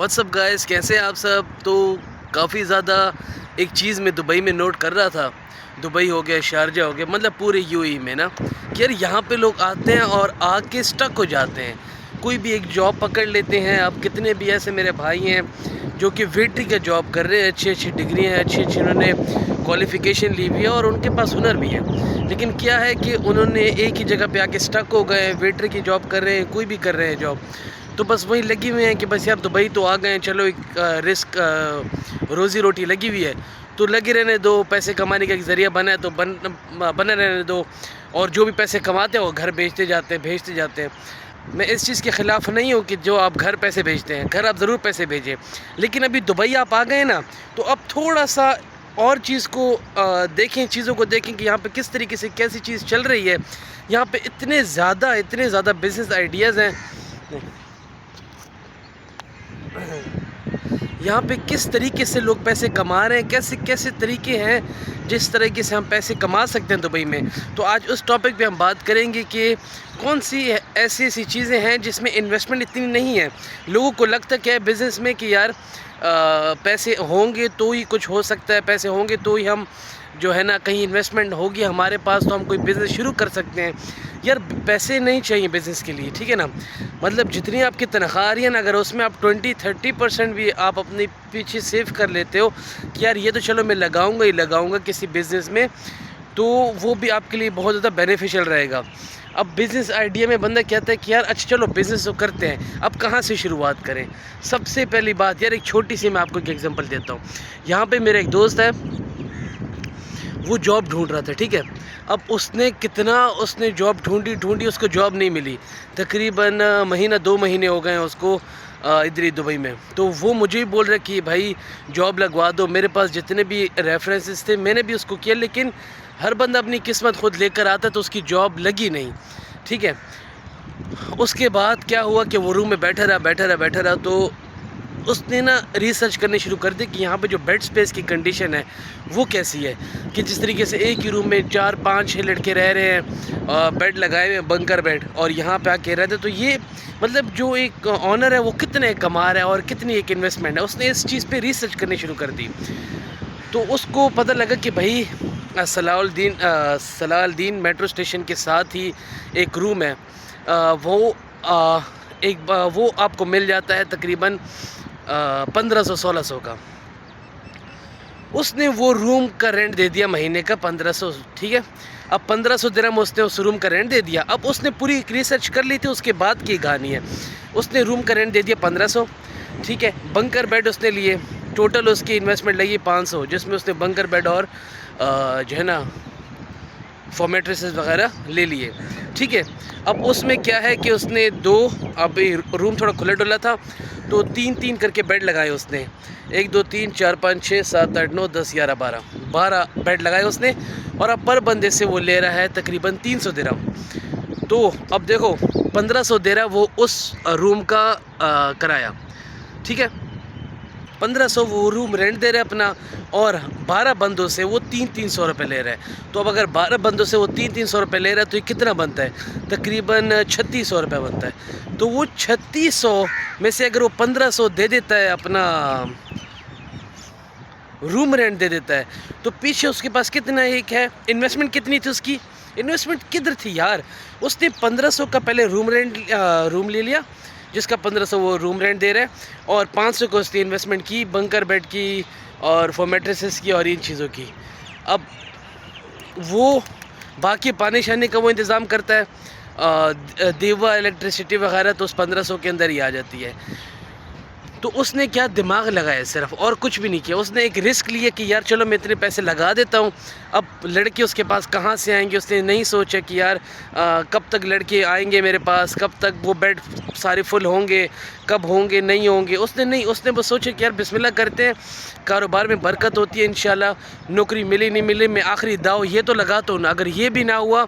WhatsApp guys, कैसे हैं आप सब। तो काफ़ी ज़्यादा एक चीज़ मैं दुबई में नोट कर रहा था। दुबई हो गया, शारजा हो गया, मतलब पूरे यूएई में ना कि यार यहाँ पे लोग आते हैं और आके स्टक हो जाते हैं। कोई भी एक जॉब पकड़ लेते हैं। अब कितने भी ऐसे मेरे भाई हैं जो कि वेटरी का जॉब कर रहे हैं, अच्छी अच्छी डिग्री हैं, अच्छी अच्छी उन्होंने क्वालिफ़िकेशन ली हुई है और उनके पास हुनर भी है। लेकिन क्या है कि उन्होंने एक ही जगह पे आके स्टक हो गए। वेटर की जॉब कर रहे हैं, कोई भी कर रहे हैं जॉब, तो बस वही लगी हुए हैं कि बस यार दुबई तो आ गए हैं, चलो एक रिस्क रोज़ी रोटी लगी हुई है तो लगे रहने दो। पैसे कमाने का एक ज़रिया बना है तो बना रहने दो। और जो भी पैसे कमाते हैं वो घर भेजते जाते हैं। मैं इस चीज़ के ख़िलाफ़ नहीं हूँ कि जो आप घर पैसे भेजते हैं, घर आप ज़रूर पैसे भेजें, लेकिन अभी दुबई आप आ गए ना तो अब थोड़ा सा और चीज़ को देखें, चीज़ों को देखें कि यहाँ पे किस तरीके से कैसी चीज़ चल रही है। यहाँ पे इतने ज़्यादा बिज़नेस आइडियाज़ हैं। यहाँ पे किस तरीके से लोग पैसे कमा रहे हैं, कैसे कैसे तरीके हैं जिस तरीके से हम पैसे कमा सकते हैं दुबई में। तो आज उस टॉपिक पे हम बात करेंगे कि कौन सी ऐसी ऐसी चीज़ें हैं जिसमें इन्वेस्टमेंट इतनी नहीं है। लोगों को लगता क्या है बिज़नेस में कि यार पैसे होंगे तो ही कुछ हो सकता है, पैसे होंगे तो ही हम जो है ना कहीं इन्वेस्टमेंट होगी हमारे पास तो हम कोई बिज़नेस शुरू कर सकते हैं। यार पैसे नहीं चाहिए बिज़नेस के लिए, ठीक है ना। मतलब जितनी आपकी तनख्वाह आ रही है ना, अगर उसमें आप 20-30% भी आप अपने पीछे सेव कर लेते हो कि यार ये तो चलो मैं लगाऊंगा ही लगाऊंगा किसी बिज़नेस में, तो वो भी आपके लिए बहुत ज़्यादा बेनिफिशियल रहेगा। अब बिज़नेस आइडिया में बंदा कहता है कि यार अच्छा चलो बिज़नेस तो करते हैं, अब कहाँ से शुरुआत करें। सबसे पहली बात यार, एक छोटी सी मैं आपको एक एग्जांपल देता हूँ। यहाँ पे मेरा एक दोस्त है, वो जॉब ढूंढ रहा था, ठीक है। अब उसने जॉब ढूंढी, उसको जॉब नहीं मिली। तकरीबन महीना 2 महीने हो गए हैं उसको इधर ही दुबई में। तो वो मुझे ही बोल रहा है कि भाई जॉब लगवा दो। मेरे पास जितने भी रेफरेंसेस थे मैंने भी उसको किया, लेकिन हर बंदा अपनी किस्मत खुद लेकर आता तो उसकी जॉब लगी नहीं, ठीक है। उसके बाद क्या हुआ कि वो रूम में बैठा रहा तो उसने ना रिसर्च करनी शुरू कर दी कि यहाँ पे जो बेड स्पेस की कंडीशन है वो कैसी है। कि जिस तरीके से एक ही रूम में 4-5-6 लड़के रह रहे हैं, बेड लगाए हुए हैं, बंकर बेड, और यहाँ पे आके रहते, तो ये मतलब जो एक ऑनर है वो कितने कमा रहा है और कितनी एक इन्वेस्टमेंट है। उसने इस चीज़ पे रिसर्च करनी शुरू कर दी। तो उसको पता लगा कि भाई सलाउद्दीन मेट्रो स्टेशन के साथ ही एक रूम है, वो आपको मिल जाता है तकरीबन 1500-1600 का। उसने वो रूम का रेंट दे दिया महीने का 1500, ठीक है। अब 1500 दिरहम उसने उस रूम का रेंट दे दिया। अब उसने पूरी रिसर्च कर ली थी, उसके बाद की कहानी है। उसने रूम का रेंट दे दिया 1500, ठीक है। बंकर बेड उसने लिए, टोटल उसकी इन्वेस्टमेंट लगी 500, जिसमें उसने बंकर बेड और जो है ना फॉर्मेट्रेसेस वगैरह ले लिए, ठीक है। अब उसमें क्या है कि उसने अब रूम थोड़ा खुला डुला था तो 3-3 करके बेड लगाए उसने। 1 2 3 4 5 6 7 8 9 10 11 12 बेड लगाए उसने। और अब पर बंदे से वो ले रहा है तकरीबन 300 दिरहम। तो अब देखो 1500 दे रहा वो उस रूम का किराया, ठीक है। 1500 वो रूम रेंट दे रहे हैं अपना, और 12 बंदों से वो 300-300 रुपये ले रहे हैं। तो अब अगर 12 बंदों से वो 300-300 रुपये ले रहा है तो ये कितना बनता है, तकरीबन 3600 रुपये बनता है। तो वो 3600 में से अगर वो 1500 दे देता है, अपना रूम रेंट दे देता है, तो पीछे उसके पास कितना एक है, इन्वेस्टमेंट कितनी थी उसकी, इन्वेस्टमेंट किधर थी यार। उसने 1500 का पहले रूम ले लिया, जिसका 1500 वो रूम रेंट दे रहा है, और 500 को उसने इन्वेस्टमेंट की बंकर बेड की और फॉर्मेट्रेसेस की और इन चीज़ों की। अब वो बाकी पानी शानी का वो इंतज़ाम करता है, दीवा इलेक्ट्रिसिटी वगैरह तो उस 1500 के अंदर ही आ जाती है। तो उसने क्या दिमाग लगाया सिर्फ, और कुछ भी नहीं किया। उसने एक रिस्क लिया कि यार चलो मैं इतने पैसे लगा देता हूँ। अब लड़के उसके पास कहाँ से आएंगे, उसने नहीं सोचा कि यार कब तक लड़के आएंगे मेरे पास, कब तक वो बेड सारे फुल होंगे, कब होंगे नहीं होंगे। उसने बस सोचा कि यार बिस्मिल्लाह करते हैं, कारोबार में बरकत होती है इंशाल्लाह। नौकरी मिली नहीं मिली, मैं आखिरी दाव ये तो लगाता हूँ ना, अगर ये भी ना हुआ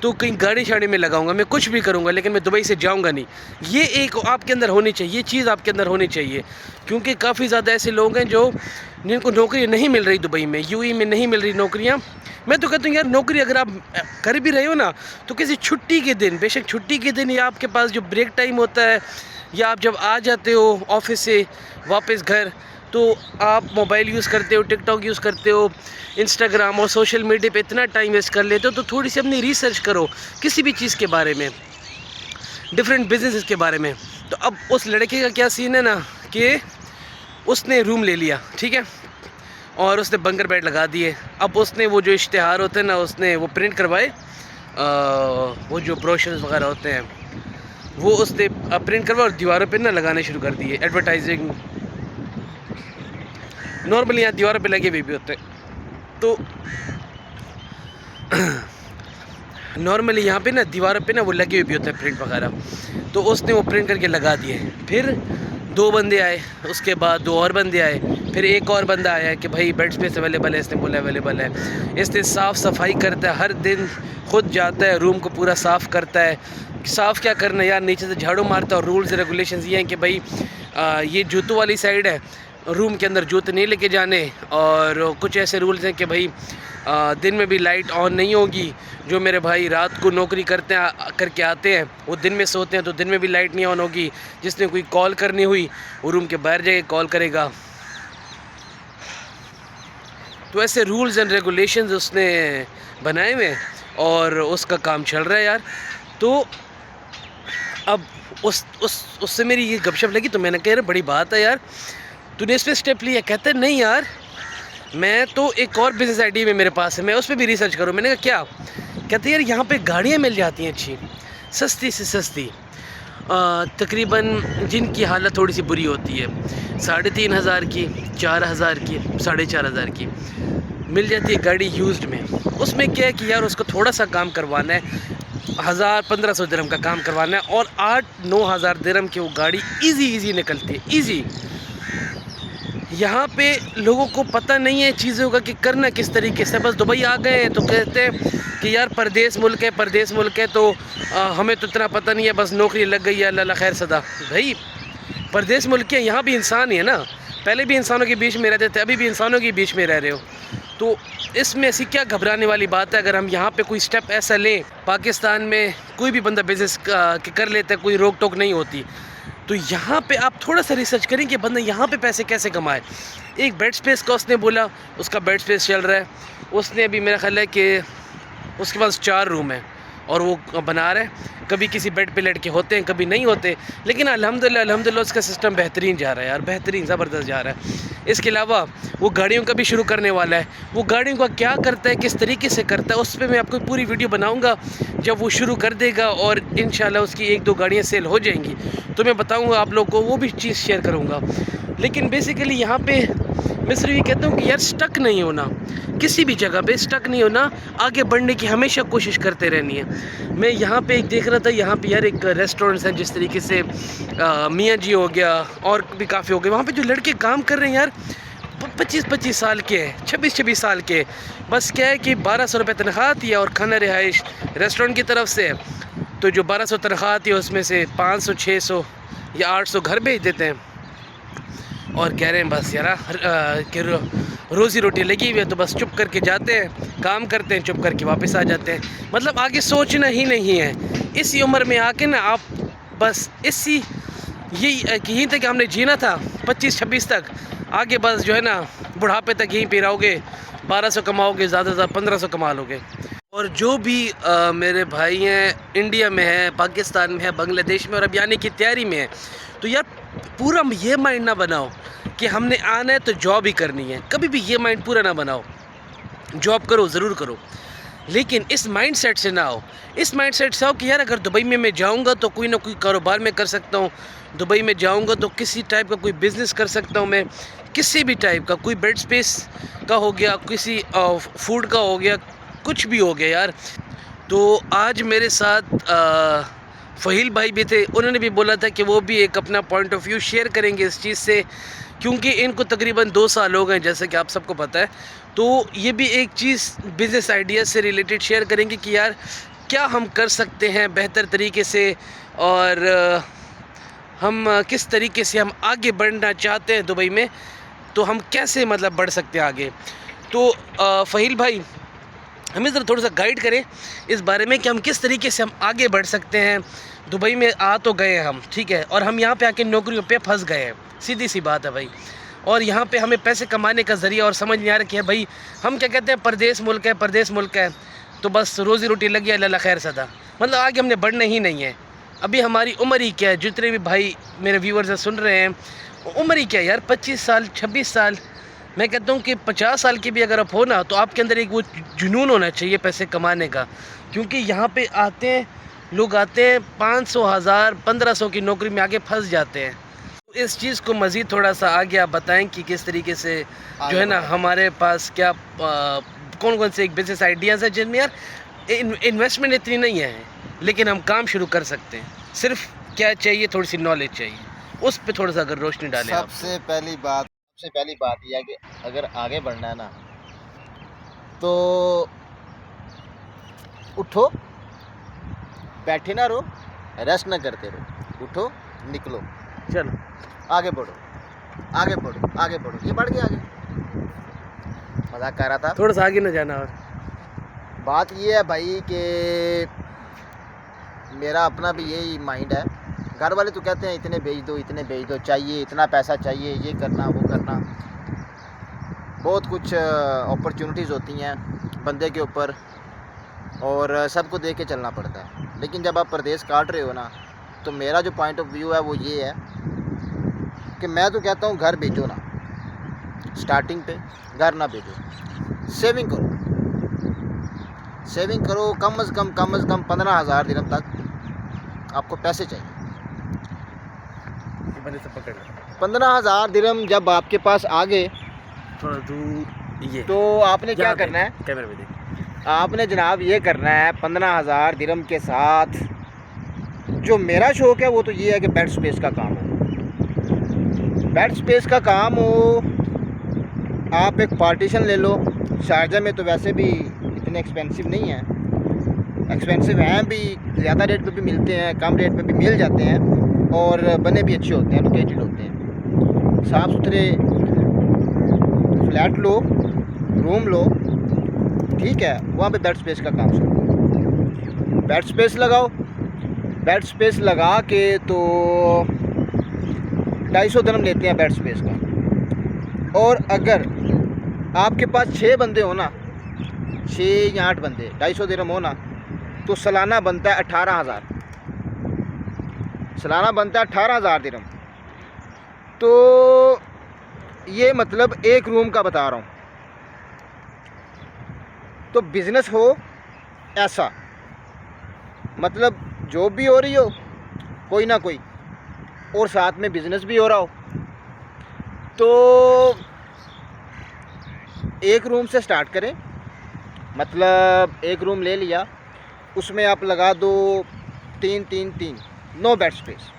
तो कहीं गाड़ी शाड़ी में लगाऊंगा, मैं कुछ भी करूंगा, लेकिन मैं दुबई से जाऊंगा नहीं। ये एक आपके अंदर होनी चाहिए, ये चीज़ आपके अंदर होनी चाहिए। क्योंकि काफ़ी ज़्यादा ऐसे लोग हैं जिनको नौकरी नहीं मिल रही दुबई में, यूएई में नहीं मिल रही नौकरियाँ। मैं तो कहता हूँ यार नौकरी अगर आप कर भी रहे हो ना, तो किसी छुट्टी के दिन, बेशक छुट्टी के दिन या आपके पास जो ब्रेक टाइम होता है या आप जब आ जाते हो ऑफिस से वापस घर, तो आप मोबाइल यूज़ करते हो, टिकटॉक यूज़ करते हो, इंस्टाग्राम और सोशल मीडिया पे इतना टाइम वेस्ट कर लेते हो। तो थोड़ी सी अपनी रिसर्च करो किसी भी चीज़ के बारे में, डिफरेंट बिजनेस के बारे में। तो अब उस लड़के का क्या सीन है ना कि उसने रूम ले लिया, ठीक है, और उसने बंकर बेड लगा दिए। अब उसने वो जो इश्तिहार होते हैं ना, उसने वो प्रिंट करवाए, वो जो ब्रोशर्स वगैरह होते हैं वो उसने प्रिंट करवा और दीवारों पे ना लगाने शुरू कर दिए। एडवर्टाइजिंग नॉर्मली यहाँ दीवारों पे लगे हुए भी होते हैं, तो नॉर्मली यहाँ पे ना दीवारों पे ना वो लगे हुए भी होते हैं प्रिंट वगैरह। तो उसने वो प्रिंट करके लगा दिए। फिर 2 बंदे आए, उसके बाद 2 और बंदे आए, फिर एक और बंदा आया कि भाई बेड स्पेस अवेलेबल है। इसने बोला अवेलेबल है। इसने साफ़ सफाई करता है, हर दिन खुद जाता है, रूम को पूरा साफ़ करता है। साफ़ क्या करना यार, नीचे से झाड़ू मारता है। और रूल्स रेगुलेशंस ये हैं कि भाई ये जूतों वाली साइड है, रूम के अंदर जूते नहीं लेके जाने। और कुछ ऐसे रूल्स हैं कि भाई दिन में भी लाइट ऑन नहीं होगी। जो मेरे भाई रात को नौकरी करके आते हैं, वो दिन में सोते हैं, तो दिन में भी लाइट नहीं ऑन होगी। जिसने कोई कॉल करनी हुई वो रूम के बाहर जाके कॉल करेगा। तो ऐसे रूल्स एंड रेगुलेशंस उसने बनाए हुए और उसका काम चल रहा है यार। तो अब उससे मेरी ये गपशप लगी, तो मैंने कह रहा बड़ी बात है यार, तूने इस पर स्टेप लिया। कहते हैं नहीं यार, मैं तो एक और बिज़नेस आइडिया में मेरे पास है, मैं उस पर भी रिसर्च करूँ। मैंने कहा क्या? कहते यार यहाँ पे गाड़ियाँ मिल जाती हैं अच्छी, सस्ती से सस्ती, तकरीबन जिनकी हालत थोड़ी सी बुरी होती है, 3,500 की, 4,000 की, 4,500 की मिल जाती है गाड़ी यूज्ड में। उसमें क्या है कि यार उसको थोड़ा सा काम करवाना है, 1,000-1,500 दिरहम का काम करवाना है, और 8-9 हज़ार दिरहम की वो गाड़ी इजी निकलती है, इजी। यहाँ पे लोगों को पता नहीं है चीज़ों का कि करना किस तरीके से। बस दुबई आ गए तो कहते हैं कि यार परदेश मुल्क है, तो हमें तो इतना पता नहीं है, बस नौकरी लग गई है, अल्लाह खैर सदा। भाई परदेश मुल्क है, यहाँ भी इंसान ही है ना, पहले भी इंसानों के बीच में रहते थे, अभी भी इंसानों के बीच में रह रहे हो। तो इसमें ऐसी क्या घबराने वाली बात है? अगर हम यहाँ पे कोई स्टेप ऐसा लें, पाकिस्तान में कोई भी बंदा बिज़नेस कर लेता है, कोई रोक टोक नहीं होती। तो यहाँ पे आप थोड़ा सा रिसर्च करें कि बंदा यहाँ पे पैसे कैसे कमाए। एक बेड स्पेस का उसने बोला, उसका बेड स्पेस चल रहा है। उसने अभी मेरा ख्याल है कि उसके पास 4 रूम है और वो बना रहा है। कभी किसी बेड पे लड़के होते हैं, कभी नहीं होते, लेकिन अल्हम्दुलिल्लाह उसका सिस्टम बेहतरीन जा रहा है यार, बेहतरीन ज़बरदस्त जा रहा है। इसके अलावा वो गाड़ियों का भी शुरू करने वाला है। वो गाड़ियों का क्या करता है, किस तरीके से करता है, उस पर मैं आपको पूरी वीडियो बनाऊंगा जब वो शुरू कर देगा, और इंशाल्लाह उसकी 1-2 गाड़ियाँ सेल हो जाएंगी तो मैं बताऊँगा आप लोग को, वो भी चीज़ शेयर करूँगा। लेकिन बेसिकली यहाँ पे मैं सिर्फ ये कहता हूँ कि यार स्टक नहीं होना, किसी भी जगह पे स्टक नहीं होना, आगे बढ़ने की हमेशा कोशिश करते रहनी है। मैं यहाँ पे एक देख रहा था, यहाँ पे यार एक रेस्टोरेंट्स हैं, जिस तरीके से मियाँ जी हो गया और भी काफ़ी हो गए। वहाँ पे जो लड़के काम कर रहे हैं यार 25-25 साल के हैं, 26-26 साल के। बस क्या है कि 1200 रुपये तनख्वाह आती है और खाना रिहाइश रेस्टोरेंट की तरफ से। तो जो 1200 तनख्वाह आती है उसमें से 500, 600 या 800 घर भेज देते हैं और कह रहे हैं बस यार कि रोज़ी रोटी लगी हुई है, तो बस चुप करके जाते हैं, काम करते हैं, चुप करके वापस आ जाते हैं। मतलब आगे सोचना ही नहीं है। इसी उम्र में आके ना आप बस यहीं तक हमने जीना था 25-26 तक, आगे बस जो है ना बुढ़ापे तक यहीं पे रहोगे, 1200 कमाओगे, ज़्यादा से ज़्यादा 1500 कमा लोगे। और जो भी मेरे भाई हैं इंडिया में हैं, पाकिस्तान में है, बांग्लादेश में और अब आने की तैयारी में है, तो यार पूरा ये माइंड ना बनाओ कि हमने आना है तो जॉब ही करनी है। कभी भी ये माइंड पूरा ना बनाओ। जॉब करो, ज़रूर करो, लेकिन इस माइंडसेट से ना आओ। इस माइंडसेट से आओ कि यार अगर दुबई में मैं जाऊंगा तो कोई ना कोई कारोबार में कर सकता हूँ, दुबई में जाऊंगा तो किसी टाइप का कोई बिज़नेस कर सकता हूँ मैं, किसी भी टाइप का, कोई बेड स्पेस का हो गया, किसी फूड का हो गया, कुछ भी हो गया यार। तो आज मेरे साथ फ़हील भाई भी थे, उन्होंने भी बोला था कि वो भी एक अपना पॉइंट ऑफ व्यू शेयर करेंगे इस चीज़ से, क्योंकि इनको तकरीबन 2 साल हो गए जैसे कि आप सबको पता है। तो ये भी एक चीज़ बिज़नेस आइडिया से रिलेटेड शेयर करेंगे कि यार क्या हम कर सकते हैं बेहतर तरीके से, और हम किस तरीके से हम आगे बढ़ना चाहते हैं दुबई में, तो हम कैसे मतलब बढ़ सकते हैं आगे। तो फ़हील भाई हमें ज़रा थोड़ा सा गाइड करें इस बारे में कि हम किस तरीके से हम आगे बढ़ सकते हैं। दुबई में आ तो गए हम, ठीक है, और हम यहाँ पे आके नौकरियों पे फंस गए हैं, सीधी सी बात है भाई। और यहाँ पे हमें पैसे कमाने का ज़रिया और समझ नहीं आ रहा कि भाई हम क्या कहते हैं, परदेश मुल्क है, परदेश मुल्क है, तो बस रोज़ी रोटी लगी है, अल्लाह खैर सदा, मतलब आगे हमने बढ़ना ही नहीं है। अभी हमारी उम्र ही क्या है, जितने भी भाई मेरे व्यूअर्स सुन रहे हैं, उम्र ही क्या है यार, 25 साल 26 साल। मैं कहता हूँ कि 50 साल के भी अगर आप हो ना, तो आपके अंदर एक वो जुनून होना चाहिए पैसे कमाने का, क्योंकि यहाँ पे आते हैं लोग, आते हैं 500 1000 1500 की नौकरी में आगे फंस जाते हैं। इस चीज़ को मज़ीद थोड़ा सा आगे आप बताएं कि किस तरीके से जो है ना हमारे पास क्या कौन कौन से एक बिजनेस आइडियाज़ हैं जिनमें यार इन्वेस्टमेंट इतनी नहीं है, लेकिन हम काम शुरू कर सकते हैं। सिर्फ क्या चाहिए, थोड़ी सी नॉलेज चाहिए, उस पर थोड़ा सा अगर रोशनी डालें आप। सबसे पहली बात यह है कि अगर आगे बढ़ना है ना, तो उठो, बैठे ना रहो, रेस्ट ना करते रहो, उठो, निकलो, चलो आगे बढ़ो, आगे बढ़ो, आगे बढ़ो। ये बढ़ गया आगे, मजाक कर रहा था। थोड़ा सा आगे ना जाना। और बात ये है भाई कि मेरा अपना भी यही माइंड है। घर वाले तो कहते हैं इतने भेज दो, इतने भेज दो, चाहिए इतना पैसा चाहिए, ये करना वो करना, बहुत कुछ अपॉर्चुनिटीज़ होती हैं बंदे के ऊपर, और सबको देख के चलना पड़ता है। लेकिन जब आप परदेश काट रहे हो ना, तो मेरा जो पॉइंट ऑफ व्यू है वो ये है कि मैं तो कहता हूँ घर भेजो ना, स्टार्टिंग पे घर ना भेजो, सेविंग करो, सेविंग करो, कम से कम 15,000 दिरहम तक आपको पैसे चाहिए। 15,000 दिरहम जब आपके पास आ गए, थोड़ा दूर ये, तो आपने क्या करना है, कैमरे में देख, आपने जनाब ये करना है 15,000 दिरहम के साथ। जो मेरा शौक़ है वो तो ये है कि बेड स्पेस का काम हो, बेड स्पेस का काम हो। आप एक पार्टीशन ले लो, शारजा में तो वैसे भी इतने एक्सपेंसिव नहीं है, एक्सपेंसिव हैं भी, ज़्यादा रेट पे भी मिलते हैं, कम रेट पे भी मिल जाते हैं, और बने भी अच्छे होते हैं, लोकेटेड होते हैं, साफ़ सुथरे। फ्लैट लो, रूम लो, ठीक है, वहाँ पे बेड स्पेस का काम शुरू, बेड स्पेस लगाओ। बेड स्पेस लगा के तो 250 दिरहम लेते हैं बेड स्पेस का। और अगर आपके पास 6 बंदे हो ना, 6 या 8 बंदे, 250 दिरहम हो ना, तो सालाना बनता है 18,000, सालाना बनता है 18,000 दिरहम। तो ये मतलब एक रूम का बता रहा हूँ। तो बिज़नेस हो ऐसा, मतलब जॉब भी हो रही हो कोई ना कोई, और साथ में बिज़नेस भी हो रहा हो, तो एक रूम से स्टार्ट करें। मतलब एक रूम ले लिया, उसमें आप लगा दो 3-3-3, 9 बेड स्पेस।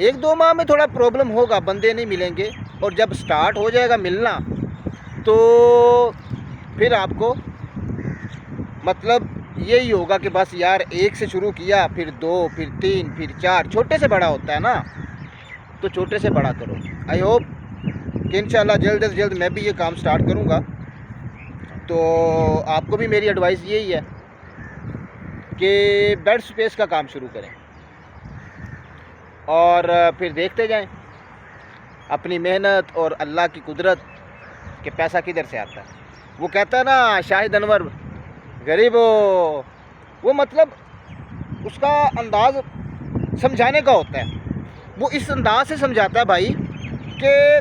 1-2 माह में थोड़ा प्रॉब्लम होगा, बंदे नहीं मिलेंगे, और जब स्टार्ट हो जाएगा मिलना, तो फिर आपको मतलब यही होगा कि बस यार एक से शुरू किया, फिर 2, फिर 3, फिर 4, छोटे से बड़ा होता है ना, तो छोटे से बड़ा करो। आई होप कि इंशाल्लाह जल्द से जल्द मैं भी ये काम स्टार्ट करूँगा। तो आपको भी मेरी एडवाइस यही है कि बेड स्पेस का काम शुरू करें, और फिर देखते जाएं अपनी मेहनत और अल्लाह की कुदरत कि पैसा किधर से आता है। वो कहता है ना शाहिद अनवर, गरीब हो, वो मतलब उसका अंदाज़ समझाने का होता है। वो इस अंदाज से समझाता है भाई कि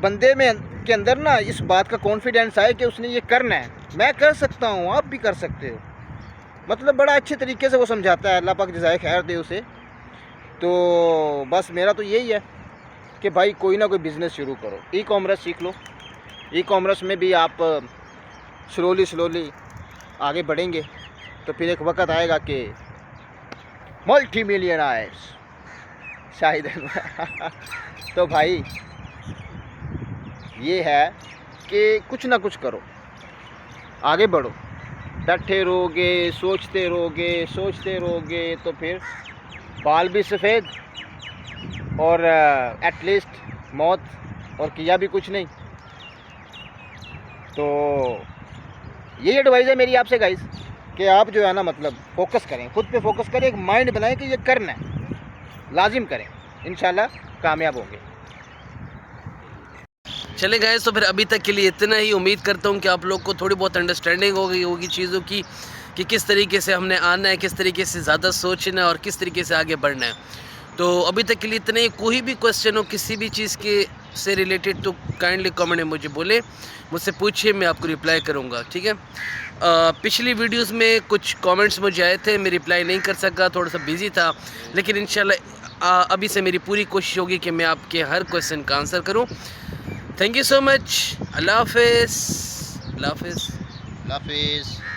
बंदे में के अंदर ना इस बात का कॉन्फिडेंस आए कि उसने ये करना है, मैं कर सकता हूँ, आप भी कर सकते हो। मतलब बड़ा अच्छे तरीके से वो समझाता है, अल्लाह पाक जज़ाए खैर दे उसे। तो बस मेरा तो यही है कि भाई कोई ना कोई बिज़नेस शुरू करो, ई कॉमर्स सीख लो। ई कॉमर्स में भी आप स्लोली आगे बढ़ेंगे, तो फिर एक वक्त आएगा कि मल्टी मिलियनर्स शायद। तो भाई ये है कि कुछ ना कुछ करो, आगे बढ़ो। बैठे रहोगे, सोचते रहोगे तो फिर बाल भी सफ़ेद, और एटलीस्ट मौत, और किया भी कुछ नहीं। तो यही एडवाइस है मेरी आपसे गाइस कि आप जो है ना मतलब फोकस करें, खुद पे फोकस करें, एक माइंड बनाएं कि ये करना है, लाजिम करें, इंशाल्लाह कामयाब होंगे। चले गए तो फिर अभी तक के लिए इतना ही। उम्मीद करता हूँ कि आप लोग को थोड़ी बहुत अंडरस्टैंडिंग हो गई होगी चीज़ों की कि किस तरीके से हमने आना है, किस तरीके से ज़्यादा सोचना है और किस तरीके से आगे बढ़ना है। तो अभी तक के लिए इतना ही। कोई भी क्वेश्चन हो किसी भी चीज़ के से रिलेटेड तो काइंडली कमेंट में मुझे बोले, मुझसे पूछिए, मैं आपको रिप्लाई करूँगा, ठीक है। पिछली वीडियोस में कुछ कमेंट्स मुझे आए थे, मैं रिप्लाई नहीं कर सका, थोड़ा सा बिज़ी था, लेकिन इंशाल्लाह अभी से मेरी पूरी कोशिश होगी कि मैं आपके हर क्वेश्चन का आंसर करूँ। Thank you so much. अल्लाह हाफिज़। अल्लाह हाफिज़। अल्लाह हाफिज़।